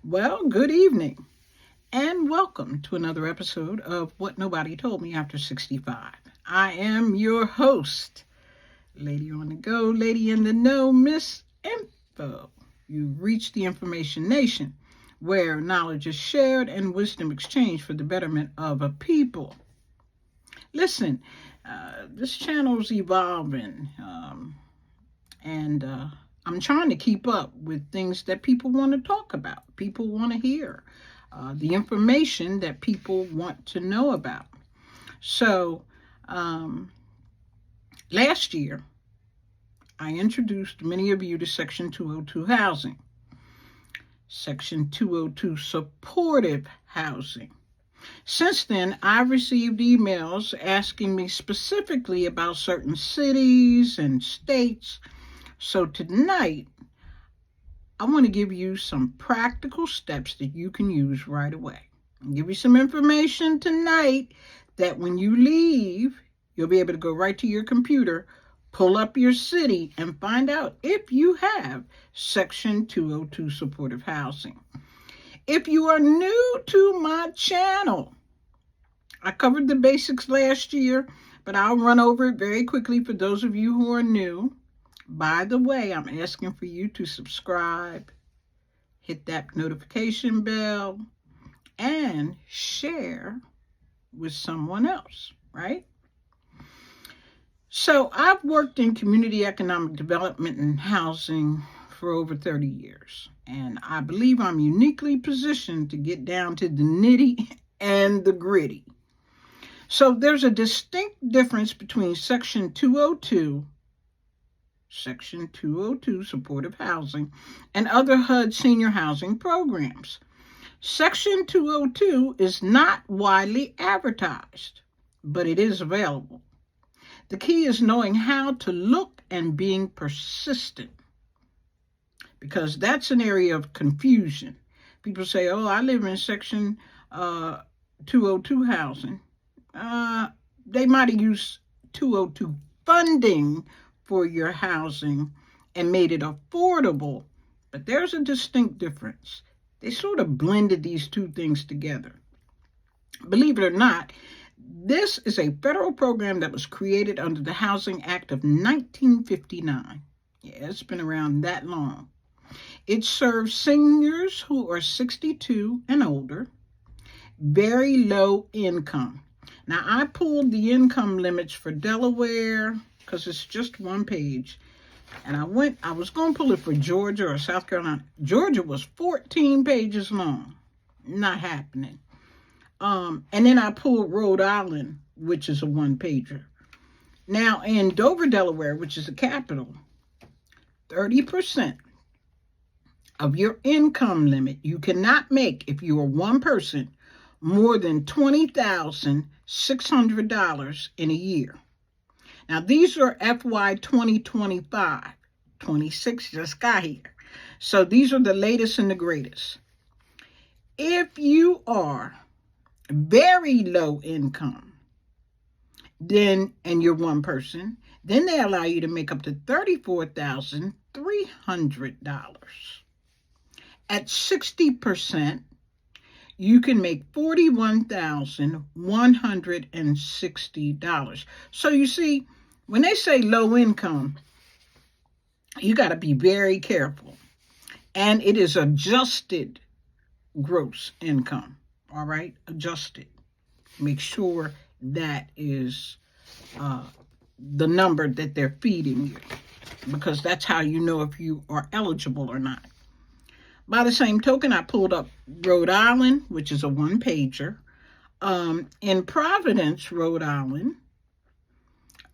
Well, good evening, and welcome to another episode of What Nobody Told Me After 65. I am your host, Lady on the Go, Lady in the Know, Miss Info. You've reached the Information Nation, where knowledge is shared and wisdom exchanged for the betterment of a people. Listen, this channel's evolving, and I'm trying to keep up with things that people want to talk about, people want to hear, the information that people want to know about. So, last year, I introduced many of you to Section 202 housing, Section 202 supportive housing. Since then, I've received emails asking me specifically about certain cities and states. So tonight, I want to give you some practical steps that you can use right away. I'll give you some information tonight that when you leave, you'll be able to go right to your computer, pull up your city, and find out if you have Section 202 supportive housing. If you are new to my channel, I covered the basics last year, but I'll run over it very quickly for those of you who are new. By the way, I'm asking for you to subscribe, hit that notification bell, and share with someone else, right? So I've worked in community economic development and housing for over 30 years, and I believe I'm uniquely positioned to get down to the nitty and the gritty. So there's a distinct difference between Section 202 supportive housing, and other HUD senior housing programs. Section 202 is not widely advertised, but it is available. The key is knowing how to look and being persistent, because that's an area of confusion. People say, oh, I live in Section 202 housing. They might have used 202 funding for your housing and made it affordable, but there's a distinct difference. They sort of blended these two things together. Believe it or not, this is a federal program that was created under the Housing Act of 1959. Yeah, it's been around that long. It serves seniors who are 62 and older, very low income. Now, I pulled the income limits for Delaware, because it's just one page. And I was going to pull it for Georgia or South Carolina. Georgia was 14 pages long. Not happening. And then I pulled Rhode Island, which is a one-pager. Now, in Dover, Delaware, which is the capital, 30% of your income limit you cannot make, if you are one person, more than $20,600 in a year. Now, these are FY 2025. 26 just got here. So these are the latest and the greatest. If you are very low income, and you're one person, then they allow you to make up to $34,300. At 60%, you can make $41,160. So you see, when they say low income, you got to be very careful. And it is adjusted gross income, all right? Adjusted. Make sure that is the number that they're feeding you, because that's how you know if you are eligible or not. By the same token, I pulled up Rhode Island, which is a one-pager. In Providence, Rhode Island,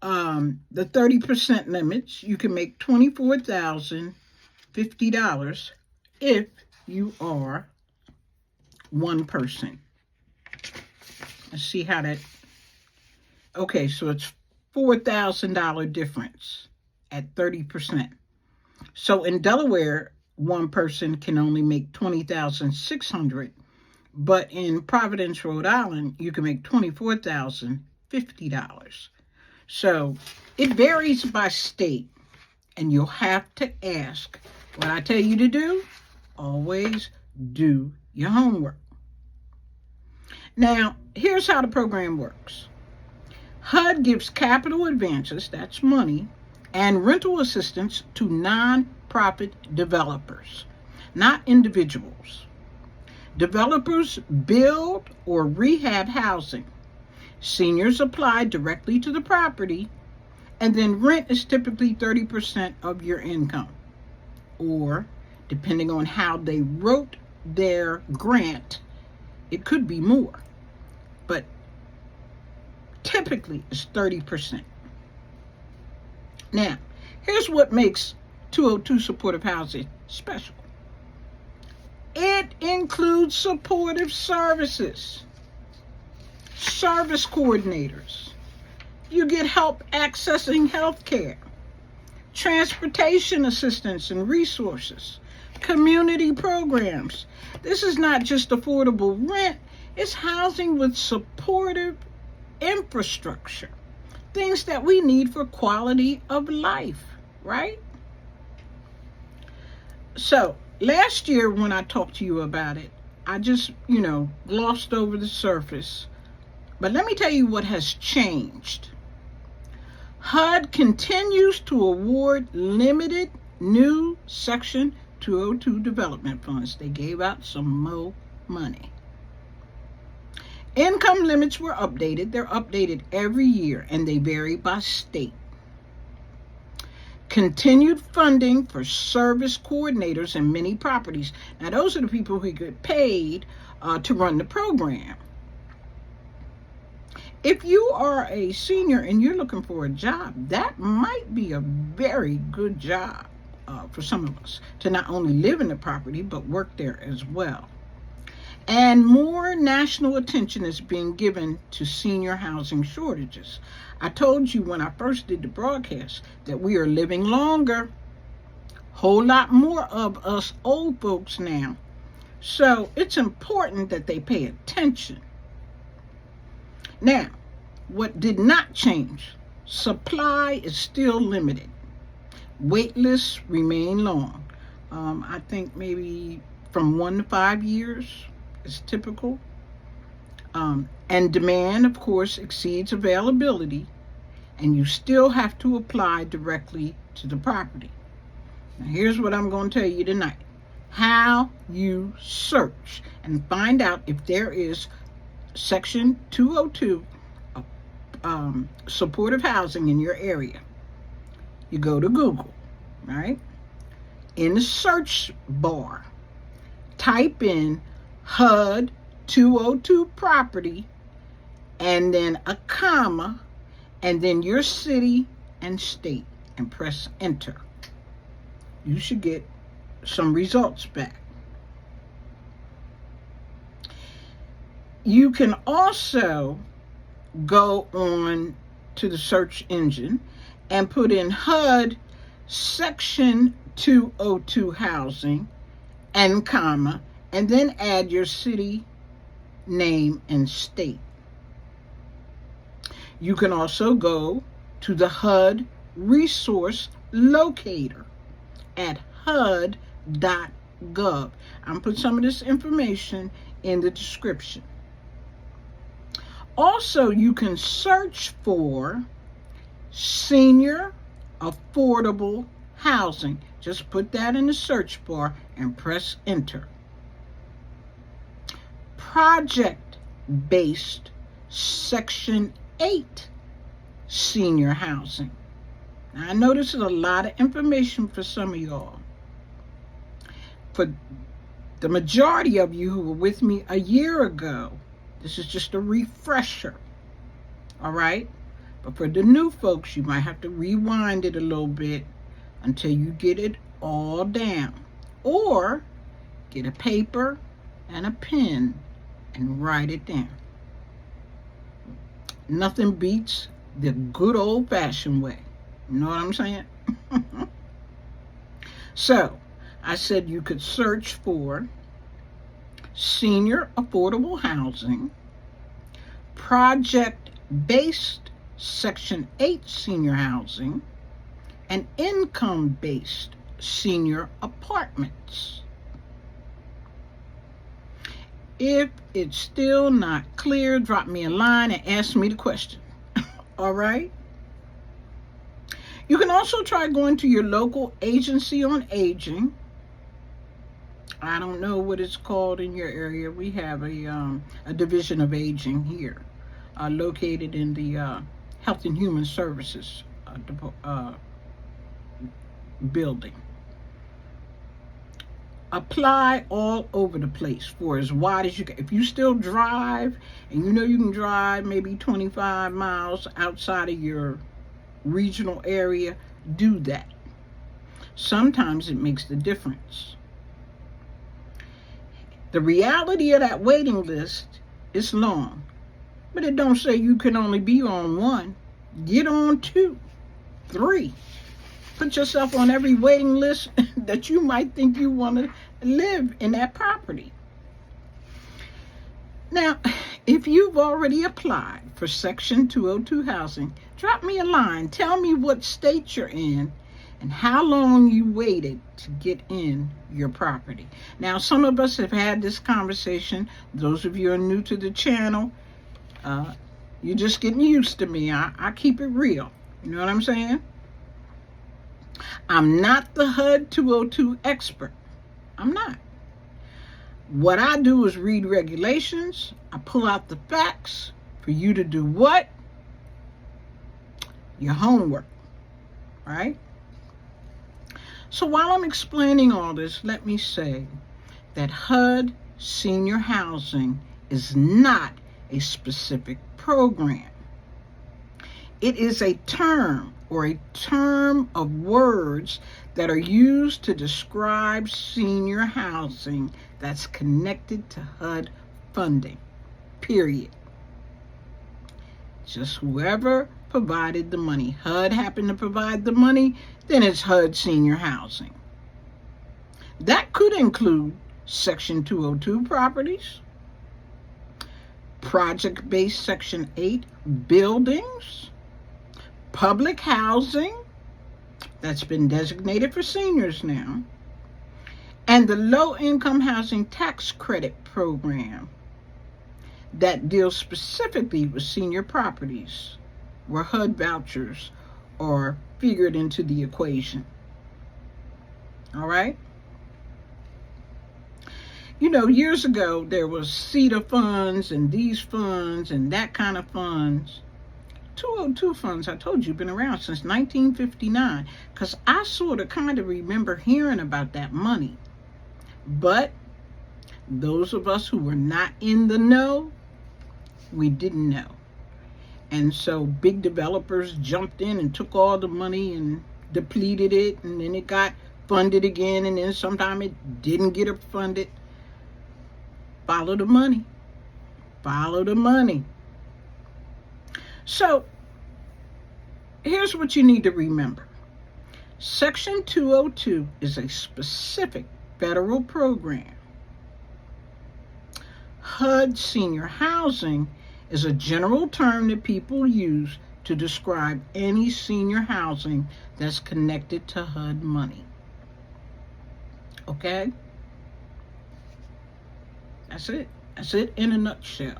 the 30% limits, you can make $24,050 if you are one person. Let's see how that... Okay, so it's $4,000 difference at 30%. So in Delaware, one person can only make $20,600, but in Providence, Rhode Island, you can make $24,050. So it varies by state, and you'll have to ask. What I tell you to do, always do your homework. Now, here's how the program works. HUD gives capital advances, that's money, and rental assistance to nonprofit developers, not individuals. Developers build or rehab housing. Seniors apply directly to the property, and then rent is typically 30% of your income. Or, depending on how they wrote their grant, it could be more. But typically it's 30%. Now, here's what makes 202 supportive housing special. It includes supportive services, service coordinators. You get help accessing health care, transportation assistance and resources, community programs. This is not just affordable rent, it's housing with supportive infrastructure, things that we need for quality of life, right? So, last year when I talked to you about it, I just, glossed over the surface. But let me tell you what has changed. HUD continues to award limited new Section 202 development funds. They gave out some more money. Income limits were updated. They're updated every year, and they vary by state. Continued funding for service coordinators in many properties. Now, those are the people who get paid to run the program. If you are a senior and you're looking for a job, that might be a very good job for some of us to not only live in the property, but work there as well. And more national attention is being given to senior housing shortages. I told you when I first did the broadcast that we are living longer. Whole lot more of us old folks now. So it's important that they pay attention. Now, what did not change? Supply is still limited. Wait lists remain long. I think maybe from 1 to 5 years is typical. And demand, of course, exceeds availability, and you still have to apply directly to the property. Now, here's what I'm going to tell you tonight. How you search and find out if there is Section 202 supportive housing in your area. You go to Google, right? In the search bar, type in HUD 202 property, and then a comma, and then your city and state, and press enter. You should get some results back. You can also go on to the search engine and put in HUD Section 202 housing and comma, and then add your city, name, and state. You can also go to the HUD resource locator at HUD.gov. I'm put some of this information in the description. Also, you can search for senior affordable housing. Just put that in the search bar and press enter. Project-based Section 8 senior housing. Now, I know this is a lot of information for some of y'all. For the majority of you who were with me a year ago, this is just a refresher, all right? But for the new folks, you might have to rewind it a little bit until you get it all down. Or get a paper and a pen and write it down. Nothing beats the good old-fashioned way. You know what I'm saying? So, I said you could search for senior affordable housing, project-based Section 8 senior housing, and income-based senior apartments. If it's still not clear, drop me a line and ask me the question. All right? You can also try going to your local agency on aging. I don't know what it's called in your area. We have a division of aging here, located in the Health and Human Services building. Apply all over the place for as wide as you can. If you still drive, and you know you can drive maybe 25 miles outside of your regional area, do that. Sometimes it makes the difference. The reality of that waiting list is long, but it don't say you can only be on one. Get on 2, 3. Put yourself on every waiting list that you might think you want to live in that property. Now, if you've already applied for Section 202 housing, drop me a line. Tell me what state you're in and how long you waited to get in your property. Now, some of us have had this conversation. Those of you who are new to the channel, you're just getting used to me. I keep it real. You know what I'm saying? I'm not the HUD 202 expert. I'm not. What I do is read regulations. I pull out the facts for you to do what? Your homework, right? So while I'm explaining all this, let me say that HUD senior housing is not a specific program. It is a term or a term of words that are used to describe senior housing that's connected to HUD funding, period. Just whoever provided the money. HUD happened to provide the money, then it's HUD senior housing. That could include Section 202 properties, project-based Section 8 buildings, public housing that's been designated for seniors now, and the low-income housing tax credit program that deals specifically with senior properties where HUD vouchers are figured into the equation. All right? You know, years ago, there was CETA funds and these funds and that kind of funds. 202 funds, I told you, been around since 1959, because I sort of kind of remember hearing about that money. But those of us who were not in the know, we didn't know. And so big developers jumped in and took all the money and depleted it, and then it got funded again, and then sometime it didn't get funded. Follow the money. Follow the money. So, here's what you need to remember. Section 202 is a specific federal program. HUD senior housing is a general term that people use to describe any senior housing that's connected to HUD money. Okay? That's it. That's it in a nutshell.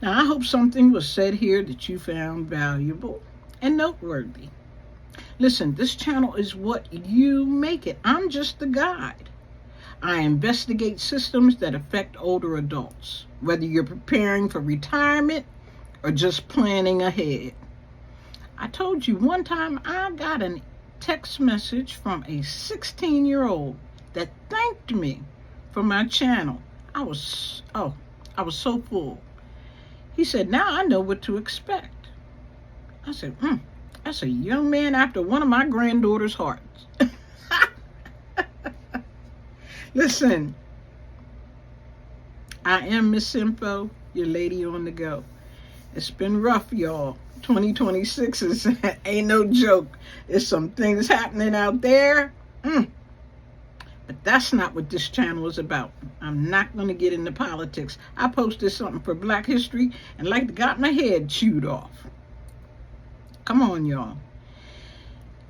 Now, I hope something was said here that you found valuable and noteworthy. Listen, this channel is what you make it. I'm just the guide. I investigate systems that affect older adults, whether you're preparing for retirement or just planning ahead. I told you one time I got a text message from a 16-year-old that thanked me for my channel. I was so full. He said, now I know what to expect. I said, that's a young man after one of my granddaughter's hearts. Listen, I am Miss Info, your lady on the go. It's been rough, y'all. 2026 ain't no joke. There's some things happening out there. But that's not what this channel is about. I'm not going to get into politics. I posted something for Black History and got my head chewed off. Come on, y'all.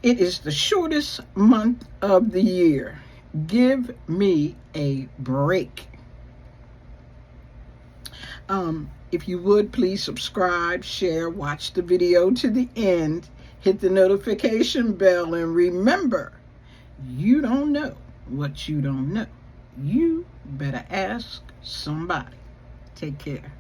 It is the shortest month of the year. Give me a break. If you would, please subscribe, share, watch the video to the end, hit the notification bell, and remember, you don't know what you don't know. You better ask somebody. Take care.